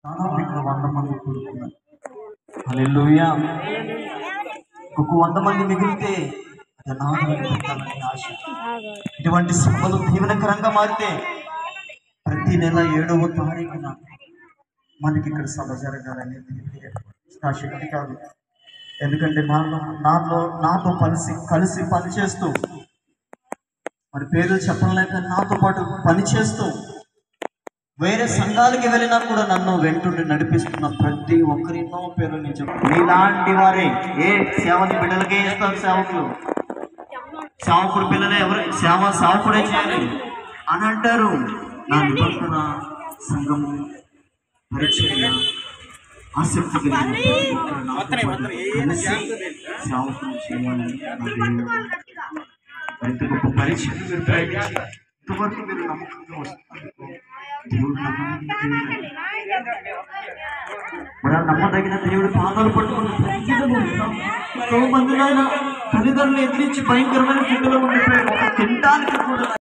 దాదాపు ఇక్కడ 100 మంది కూడుకున్నారు. హల్లెలూయా. ఒక 100 మంది మిగిలితే అది అనాథలకు పెట్టాలని ఆశ. ఇటువంటి సభలు దీవెనకరంగా మారితే ప్రతి నెల 7వ తారీఖున మనకి ఇక్కడ సభ జరగాలని నా శక్తి కాదు. ఎందుకంటే నాతో కలిసి పనిచేస్తూ, మరి పేర్లు చెప్పలేక నాతో పాటు పనిచేస్తూ వేరే సంఘాలకి వెళ్ళినా కూడా నన్ను వెంటుండి నడిపిస్తున్న ప్రతి ఒక్కరినో పేరు నేను చెప్తాను. మీలాంటి వారే ఏ సేవని బిడ్డలకే ఇస్తారు. సేవకుడు పిల్లలే ఎవరు సేవకుడే చేయాలి అని అంటారు. నా నిబంధన సంఘము పరిచర్య ఆసక్తి సేవకులు చేయాలని ఎంత గొప్ప పరిచయం మీరు ప్రయత్నించి ఇంతవరకు మీరు నమ్మకంగా వస్తున్నారు. దేవుడు నమ్మదగిన దేవుడు పాదాలు పట్టుకున్న ఎంతో మంది తల్లిదండ్రులు ఎదిరించి భయంకరమైన స్థితిలో ఉండిపోయారు. తినడానికి కూడా